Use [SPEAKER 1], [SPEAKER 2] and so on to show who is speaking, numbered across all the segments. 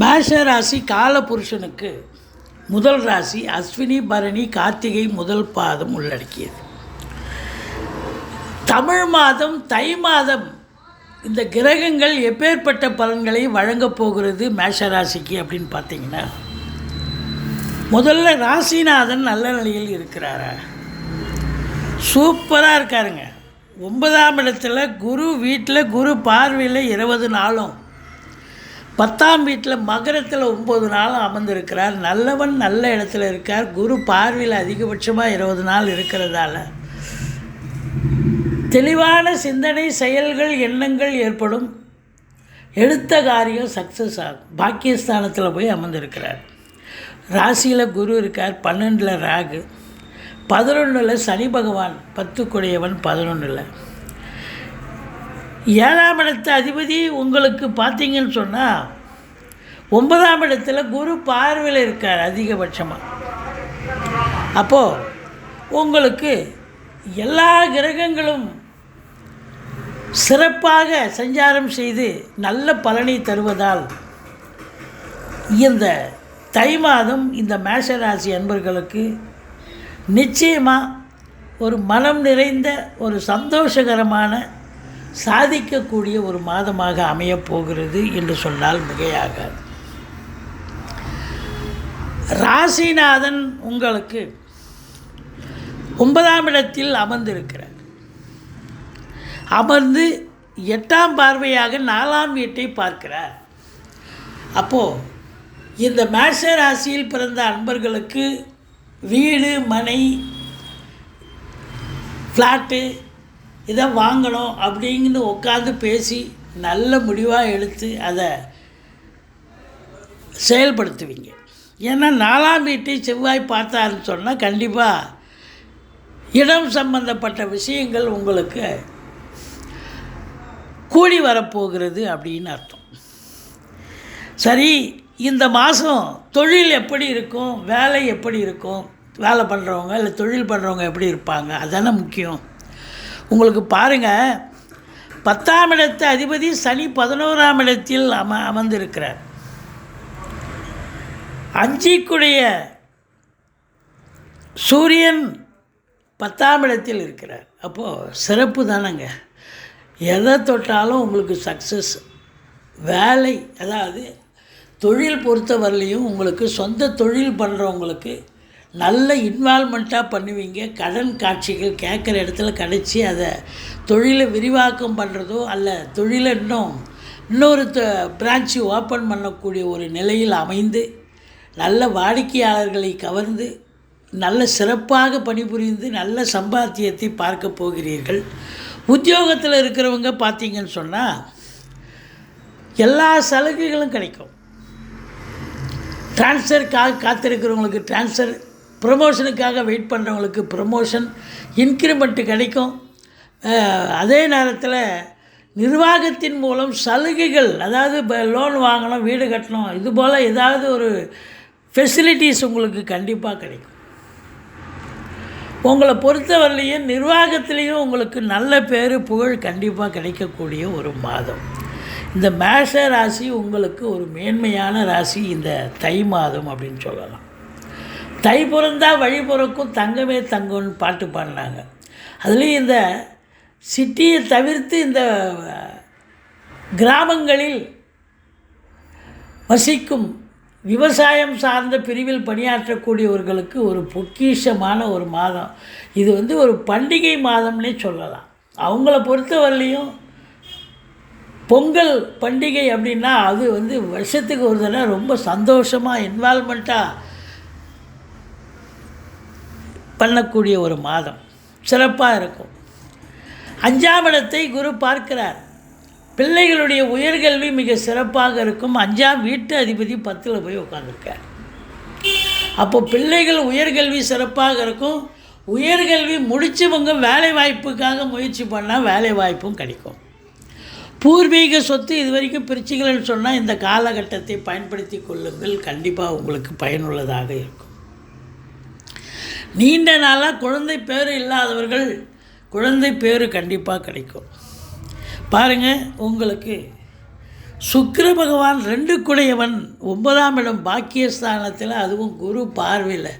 [SPEAKER 1] மேஷ ராசி காலபுருஷனுக்கு முதல் ராசி அஸ்வினி பரணி கார்த்திகை முதல் பாதம் உள்ளடக்கியது. தமிழ் மாதம் தை மாதம் இந்த கிரகங்கள் எப்பேற்பட்ட பலன்களை வழங்கப் போகிறது மேஷ ராசிக்கு அப்படின்னு பார்த்தீங்கன்னா, முதல்ல ராசிநாதன் நல்ல நிலையில் இருக்கிறாரா? சூப்பராக இருக்காருங்க. 9ஆம் இடத்துல குரு வீட்டில் குரு பார்வையில் 20 நாளும், 10ஆம் வீட்டில் மகரத்தில் 9 நாளும் அமர்ந்திருக்கிறார். நல்லவன் நல்ல இடத்துல இருக்கார். குரு பார்வையில் அதிகபட்சமாக 20 நாள் இருக்கிறதால தெளிவான சிந்தனை, செயல்கள், எண்ணங்கள் ஏற்படும். எடுத்த காரியம் சக்ஸஸ் ஆகும். பாக்கியஸ்தானத்தில் போய் அமர்ந்திருக்கிறார். ராசியில் குரு இருக்கார், 12ல் ராகு, 11ல் சனி பகவான், 10 குடையவன் 11ல். 7ஆம் இடத்து அதிபதி உங்களுக்கு பார்த்தீங்கன்னு சொன்னால் 9ஆம் இடத்துல குரு பார்வையில் இருக்கார் அதிகபட்சமாக. அப்போது உங்களுக்கு எல்லா கிரகங்களும் சிறப்பாக சஞ்சாரம் செய்து நல்ல பலனை தருவதால் இந்த தை மாதம் இந்த மேஷராசி அன்பர்களுக்கு நிச்சயமாக ஒரு மனம் நிறைந்த ஒரு சந்தோஷகரமான சாதிக்கக்கூடிய ஒரு மாதமாக அமையப்போகிறது என்று சொன்னால் மிகையாக. ராசிநாதன் உங்களுக்கு 9ஆம் இடத்தில் அமர்ந்திருக்கிறார். அமர்ந்து 8ஆம் பார்வையாக 4ஆம் வீட்டை பார்க்கிறார். அப்போது இந்த மேஷ ராசியில் பிறந்த அன்பர்களுக்கு வீடு, மனை, ஃப்ளாட்டு இதை வாங்கணும் அப்படிங்கன்னு உட்காந்து பேசி நல்ல முடிவாக எடுத்து அதை செயல்படுத்துவீங்க. ஏன்னா 4ஆம் வீட்டை செவ்வாய் பார்த்தாருன்னு சொன்னால் கண்டிப்பாக இடம் சம்பந்தப்பட்ட விஷயங்கள் உங்களுக்கு கூடி வரப்போகிறது அப்படின்னு அர்த்தம். சரி, இந்த மாதம் தொழில் எப்படி இருக்கும், வேலை எப்படி இருக்கும், வேலை பண்ணுறவங்க இல்லை தொழில் பண்ணுறவங்க எப்படி இருப்பாங்க, அதுதானே முக்கியம். உங்களுக்கு பாருங்கள், 10ஆம் இடத்து அதிபதி சனி 11ஆம் இடத்தில் அமர்ந்திருக்கிறார். 5க்குடைய சூரியன் 10ஆம் இடத்தில் இருக்கிறார். அப்போது சிறப்பு தானேங்க. எதை தொட்டாலும் உங்களுக்கு சக்ஸஸ். வேலை, அதாவது தொழில் பொறுத்தவரையிலையும் உங்களுக்கு சொந்த தொழில் பண்ணுறவங்களுக்கு நல்ல இன்வால்மெண்ட்டாக பண்ணுவீங்க. கடன் காட்சிகள் கேட்குற இடத்துல கிடச்சி அதை தொழிலை விரிவாக்கம் பண்ணுறதோ அல்ல தொழிலை இன்னொரு பிரான்ச்சு ஓப்பன் பண்ணக்கூடிய ஒரு நிலையில் அமைந்து நல்ல வாடிக்கையாளர்களை கவர்ந்து நல்ல சிறப்பாக பணிபுரிந்து நல்ல சம்பாத்தியத்தை பார்க்க போகிறீர்கள். உத்தியோகத்தில் இருக்கிறவங்க பார்த்தீங்கன்னு சொன்னால் எல்லா சலுகைகளும் கிடைக்கும். ட்ரான்ஸ்ஃபர் காத்திருக்கிறவங்களுக்கு ட்ரான்ஸ்ஃபர், ப்ரமோஷனுக்காக வெயிட் பண்ணுறவங்களுக்கு ப்ரமோஷன், இன்க்ரிமெண்ட்டு கிடைக்கும். அதே நேரத்தில் நிர்வாகத்தின் மூலம் சலுகைகள், அதாவது லோன் வாங்கணும், வீடு கட்டணும், இதுபோல் ஏதாவது ஒரு ஃபெசிலிட்டிஸ் உங்களுக்கு கண்டிப்பாக கிடைக்கும். உங்களை பொறுத்தவரையிலையும் நிர்வாகத்திலையும் உங்களுக்கு நல்ல பேர் புகழ் கண்டிப்பாக கிடைக்கக்கூடிய ஒரு மாதம். இந்த மேஷ ராசி உங்களுக்கு ஒரு மேன்மையான ராசி இந்த தை மாதம் அப்படின்னு சொல்லலாம். தை பிறந்தா வழி பிறக்கும், தங்கமே தங்கம்னு பாட்டு பாடினாங்க. அதுலேயும் இந்த சிட்டியை தவிர்த்து இந்த கிராமங்களில் வசிக்கும் விவசாயம் சார்ந்த பிரிவில் பணியாற்றக்கூடியவர்களுக்கு ஒரு பொக்கிஷமான ஒரு மாதம் இது. ஒரு பண்டிகை மாதம்னே சொல்லலாம். அவங்கள பொறுத்தவரையிலையும் பொங்கல் பண்டிகை அப்படின்னா அது வருஷத்துக்கு ஒரு தடவை ரொம்ப சந்தோஷமாக இன்வால்மெண்ட்டாக பண்ணக்கூடிய ஒரு மாதம், சிறப்பாக இருக்கும். 5ஆம் இடத்தை குரு பார்க்கிறார். பிள்ளைகளுடைய உயர்கல்வி மிக சிறப்பாக இருக்கும். 5ஆம் வீட்டு அதிபதி 10ல் போய் உட்காந்துருக்கார். அப்போ பிள்ளைகள் உயர்கல்வி சிறப்பாக இருக்கும். உயர்கல்வி முடித்தவங்க வேலை வாய்ப்புக்காக முயற்சி பண்ணால் வேலை வாய்ப்பும் கிடைக்கும். பூர்வீக சொத்து இது வரைக்கும் பிரிச்சிக்கலன்னு சொன்னால் இந்த காலகட்டத்தை பயன்படுத்தி கொள்ளுங்கள். கண்டிப்பாக உங்களுக்கு பயனுள்ளதாக இருக்கும். நீண்ட நாளாக குழந்தை பேர் இல்லாதவர்கள் குழந்தை பேர் கண்டிப்பாக கிடைக்கும். பாருங்கள், உங்களுக்கு சுக்கிர பகவான் 2 குடையவன் 9ஆம் இடம் பாக்கியஸ்தானத்தில், அதுவும் குரு பார்வையில்.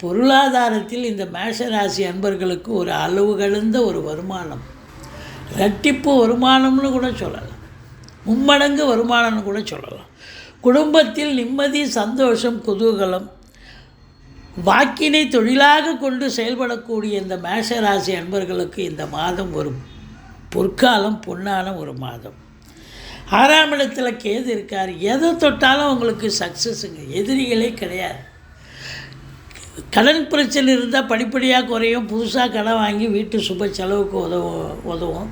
[SPEAKER 1] பொருளாதாரத்தில் இந்த மேஷராசி அன்பர்களுக்கு ஒரு அளவு கடந்த ஒரு வருமானம், இரட்டிப்பு வருமானம்னு கூட சொல்லலாம், மும்மடங்கு வருமானம்னு கூட சொல்லலாம். குடும்பத்தில் நிம்மதி, சந்தோஷம், குதூகலம், வாக்கினை தொழிலாக கொண்டு செயல்படக்கூடிய இந்த மேஷராசி அன்பர்களுக்கு இந்த மாதம் ஒரு பொற்காலம், பொன்னான ஒரு மாதம். 6ஆம் இடத்துல கேது இருக்கார். எதை தொட்டாலும் உங்களுக்கு சக்ஸஸுங்க, எதிரிகளே கிடையாது. கடன் பிரச்சனை இருந்தால் படிப்படியாக குறையும், புதுசாக கடன் வாங்கி வீட்டு சுப செலவுக்கு உதவும்.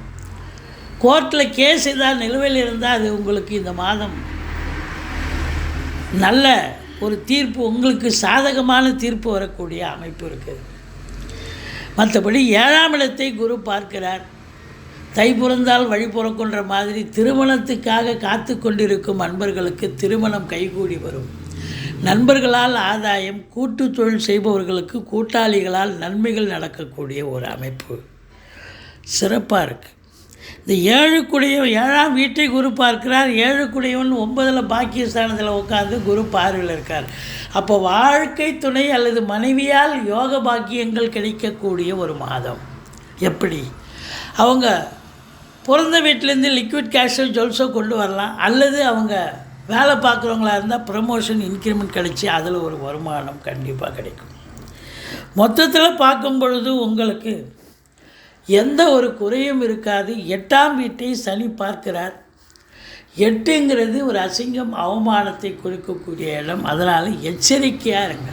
[SPEAKER 1] கோர்ட்டில் கேஸ் ஏதாவது நிலுவையில் இருந்தால் அது உங்களுக்கு இந்த மாதம் நல்ல ஒரு தீர்ப்பு, உங்களுக்கு சாதகமான தீர்ப்பு வரக்கூடிய அமைப்பு இருக்குது. மற்றபடி 7ஆம் இடத்தை குரு பார்க்கிறார். தை பிறந்தால் வழி பிறக்குன்ற மாதிரி திருமணத்துக்காக காத்து கொண்டிருக்கும் அன்பர்களுக்கு திருமணம் கைகூடி வரும். நண்பர்களால் ஆதாயம், கூட்டு தொழில் செய்பவர்களுக்கு கூட்டாளிகளால் நன்மைகள் நடக்கக்கூடிய ஒரு அமைப்பு சிறப்பாக இருக்குது. இந்த 7ஆம் வீட்டை குரு பார்க்கிறார். 7 9 பாக்கியஸ்தானத்தில் உட்காந்து குரு பார்வையில் இருக்கார். அப்போ வாழ்க்கை துணை அல்லது மனைவியால் யோக பாக்கியங்கள் கிடைக்கக்கூடிய ஒரு மாதம். எப்படி? அவங்க பிறந்த வீட்டிலேருந்து லிக்விட் கேஷோ ஜுவல்ஸோ கொண்டு வரலாம், அல்லது அவங்க வேலை பார்க்குறவங்களா இருந்தால் ப்ரமோஷன், இன்க்ரிமெண்ட் கிடைச்சி அதில் ஒரு வருமானம் கண்டிப்பாக கிடைக்கும். மொத்தத்தில் பார்க்கும் பொழுது உங்களுக்கு எந்த ஒரு குறையும் இருக்காது. 8ஆம் வீட்டை சனி பார்க்கிறார். 8ங்கிறது ஒரு அசிங்கம், அவமானத்தை குறிக்கக்கூடிய இடம். அதனால் எச்சரிக்கையாக இருங்க.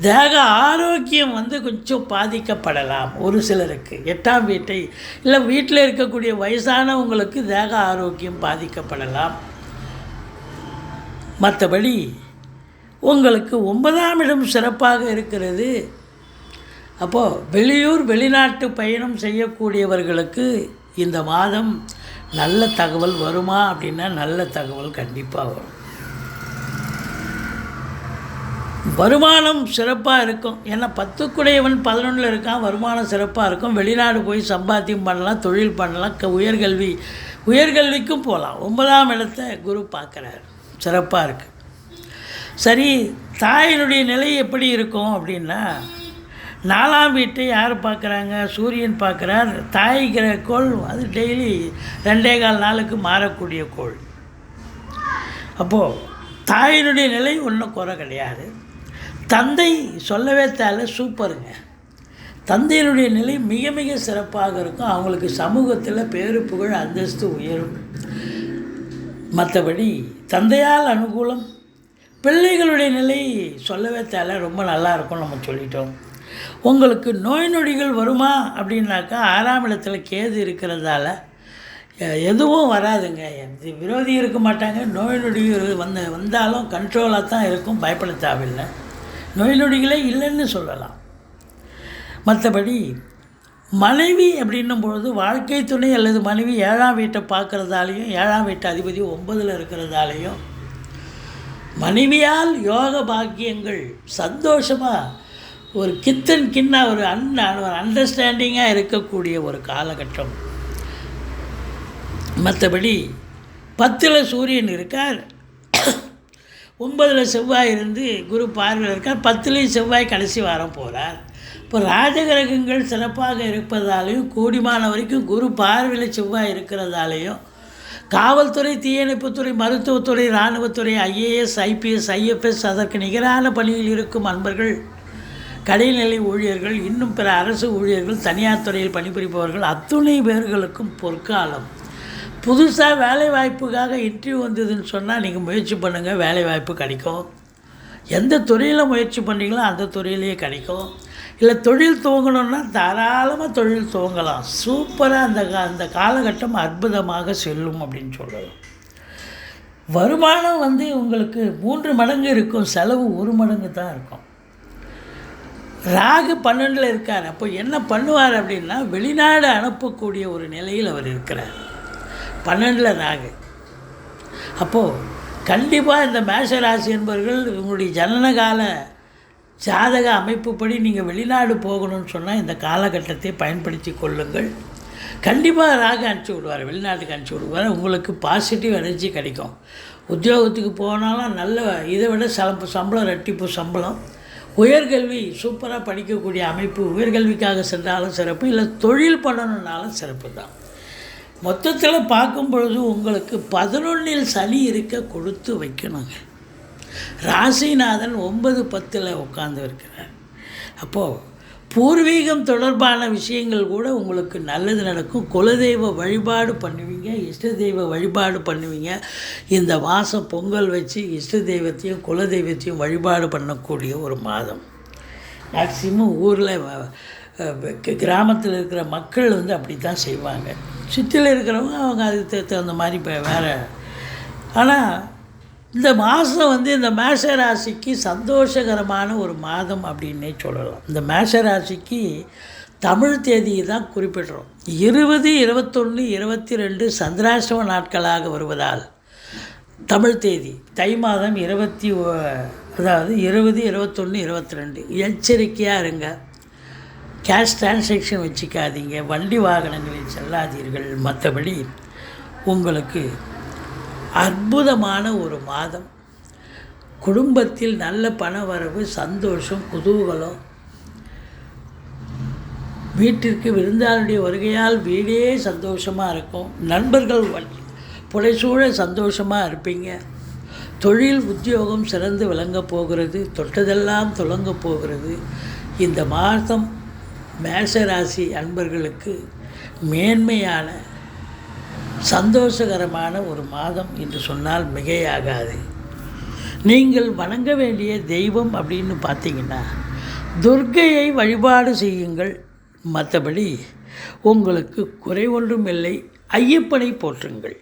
[SPEAKER 1] தேக ஆரோக்கியம் கொஞ்சம் பாதிக்கப்படலாம் ஒரு சிலருக்கு. 8ஆம் வீட்டை இல்லை வீட்டில் இருக்கக்கூடிய வயசானவங்களுக்கு தேக ஆரோக்கியம் பாதிக்கப்படலாம். மற்றபடி உங்களுக்கு 9ஆம் இடம் சிறப்பாக இருக்கிறது. அப்போது வெளியூர் வெளிநாட்டு பயணம் செய்யக்கூடியவர்களுக்கு இந்த மாதம் நல்ல தகவல் வருமா அப்படின்னா நல்ல தகவல் கண்டிப்பாக வரும். வருமானம் சிறப்பாக இருக்கும். ஏன்னா 10 குடையவன் 11 இருக்கான். வருமானம் சிறப்பாக இருக்கும். வெளிநாடு போய் சம்பாத்தியம் பண்ணலாம், தொழில் பண்ணலாம், உயர்கல்விக்கும் போகலாம். 9ஆம் இடத்தை குரு பார்க்குறார், சிறப்பாக இருக்குது. சரி, தாயினுடைய நிலை எப்படி இருக்கும் அப்படின்னா 4ஆம் வீட்டை யார் பார்க்குறாங்க? சூரியன் பார்க்குறார். தாய்கிற கோள் அது டெய்லி 2.25 நாளுக்கு மாறக்கூடிய கோள். அப்போது தாயினுடைய நிலை ஒன்றும் குறை கிடையாது. தந்தை சொல்லவே தேவை, சூப்பருங்க. தந்தையினுடைய நிலை மிக மிக சிறப்பாக இருக்கும். அவங்களுக்கு சமூகத்தில் பேரு புகழ் அந்தஸ்து உயரும். மற்றபடி தந்தையால் அனுகூலம். பிள்ளைகளுடைய நிலை சொல்லவே தேவை, ரொம்ப நல்லாயிருக்கும். நம்ம சொல்லிட்டோம். உங்களுக்கு நோய் நொடிகள் வருமா அப்படின்னாக்கா 6ஆம் இடத்துல கேது இருக்கிறதால எதுவும் வராதுங்க. விரோதி இருக்க மாட்டாங்க. நோய் நொடிகள் வந்தாலும் கண்ட்ரோலாக தான் இருக்கும், பயப்பட தேவையில்லை. நோய் நொடிகளே இல்லைன்னு சொல்லலாம். மற்றபடி மனைவி அப்படின்னும் பொழுது வாழ்க்கை துணை அல்லது மனைவி 7ஆம் வீட்டை பார்க்குறதாலையும் 7ஆம் வீட்டு அதிபதி 9ல் இருக்கிறதாலையும் மனைவியால் யோக பாக்கியங்கள், சந்தோஷமாக ஒரு கிண்ணா ஒரு அண்டர்ஸ்டாண்டிங்காக இருக்கக்கூடிய ஒரு காலகட்டம். மற்றபடி 10ல் சூரியன் இருக்கார், 9ல் செவ்வாய் இருந்து குரு பார்வையில் இருக்கார், 10லேயும் செவ்வாய் கடைசி வாரம் போகிறார். இப்போ ராஜகிரகங்கள் சிறப்பாக இருப்பதாலையும் கூடிமான வரைக்கும் குரு பார்வையில் செவ்வாய் இருக்கிறதாலையும் காவல்துறை, தீயணைப்புத்துறை, மருத்துவத்துறை, இராணுவத்துறை, IAS, IPS, IFS அதற்கு நிகரான பணியில் இருக்கும் அன்பர்கள், கடைநிலை ஊழியர்கள், இன்னும் பிற அரசு ஊழியர்கள், தனியார் துறையில் பணிபுரிப்பவர்கள் அத்துணை பேர்களுக்கும் பொற்காலம். புதுசாக வேலைவாய்ப்புக்காக இன்டர்வியூ வந்ததுன்னு சொன்னால் நீங்கள் முயற்சி பண்ணுங்கள், வேலைவாய்ப்பு கிடைக்கும். எந்த துறையில் முயற்சி பண்ணுறீங்களோ அந்த துறையிலேயே கிடைக்கும். இல்லை தொழில் துவங்கணுன்னா தாராளமாக தொழில் துவங்கலாம். சூப்பராக அந்த காலகட்டம் அற்புதமாக செல்லும் அப்படின்னு சொல்லலாம். வருமானம் உங்களுக்கு 3 மடங்கு இருக்கும், செலவு 1 மடங்கு தான் இருக்கும். ராகு 12ல் இருக்கார். அப்போ என்ன பண்ணுவார் அப்படின்னா வெளிநாடு அனுப்பக்கூடிய ஒரு நிலையில் அவர் இருக்கிறார். 12ல் ராகு. அப்போது கண்டிப்பாக இந்த மேஷராசி என்பவர்கள் உங்களுடைய ஜனனகால ஜாதக அமைப்புப்படி நீங்கள் வெளிநாடு போகணும்னு சொன்னால் இந்த காலகட்டத்தை பயன்படுத்தி கொள்ளுங்கள். கண்டிப்பாக ராகு அனுப்பிச்சி விடுவார், வெளிநாட்டுக்கு அனுப்பிச்சி விடுவார். உங்களுக்கு பாசிட்டிவ் எனர்ஜி கிடைக்கும். உத்தியோகத்துக்கு போனாலும் நல்ல இதை விட சம்பளம் ரெட்டிப்பு சம்பளம். உயர்கல்வி சூப்பராக படிக்கக்கூடிய அமைப்பு, உயர்கல்விக்காக சென்றாலும் சிறப்பு, இல்லை தொழில் பண்ணணுன்னாலும் சிறப்பு தான். மொத்தத்தில் பார்க்கும் பொழுது உங்களுக்கு 11ல் சனி இருக்க கொடுத்து வைக்கணுங்க. ராசிநாதன் 9, 10 உட்கார்ந்து இருக்கிறார். அப்போது பூர்வீகம் தொடர்பான விஷயங்கள் கூட உங்களுக்கு நல்லது நடக்கும். குலதெய்வ வழிபாடு பண்ணுவீங்க, இஷ்ட தெய்வ வழிபாடு பண்ணுவீங்க. இந்த மாதம் பொங்கல் வச்சு இஷ்ட தெய்வத்தையும் குலதெய்வத்தையும் வழிபாடு பண்ணக்கூடிய ஒரு மாதம். மேக்சிமம் ஊரில் கிராமத்தில் இருக்கிற மக்கள் அப்படி தான் செய்வாங்க. சுற்றியில் இருக்கிறவங்க அவங்க அதுக்கு தகுந்த மாதிரி இப்போ வேறு. ஆனால் இந்த மாதம் இந்த மேஷ ராசிக்கு சந்தோஷகரமான ஒரு மாதம் அப்படின்னே சொல்லலாம். இந்த மேஷ ராசிக்கு தமிழ் தேதியை தான் குறிப்பிடுறோம். 20, 21, 22 சந்திராஷ்டம நாட்களாக வருவதால் தமிழ் தேதி தை மாதம் 20, 21, 22 எச்சரிக்கையாக இருங்க. கேஷ் டிரான்சாக்ஷன் வச்சுக்காதீங்க, வண்டி வாகனங்களில் செல்லாதீர்கள். மற்றபடி உங்களுக்கு அற்புதமான ஒரு மாதம். குடும்பத்தில் நல்ல பண வரவு, சந்தோஷம், குதூகலம். வீட்டிற்கு விருந்தாளுடைய வருகையால் வீடே சந்தோஷமாக இருக்கும். நண்பர்கள் புடைசூழ சந்தோஷமாக இருப்பீங்க. தொழில் உத்தியோகம் சிறந்து விளங்க போகிறது. தொட்டதெல்லாம் தொடங்க போகிறது. இந்த மாதம் மேஷராசி அன்பர்களுக்கு மேன்மையான சந்தோஷகரமான ஒரு மாதம் என்று சொன்னால் மிகையாகாது. நீங்கள் வணங்க வேண்டிய தெய்வம் அப்படின்னு பார்த்தீங்கன்னா துர்க்கையை வழிபாடு செய்யுங்கள். மற்றபடி உங்களுக்கு குறை ஒன்றும் இல்லை. ஐயப்பனை போற்றுங்கள்.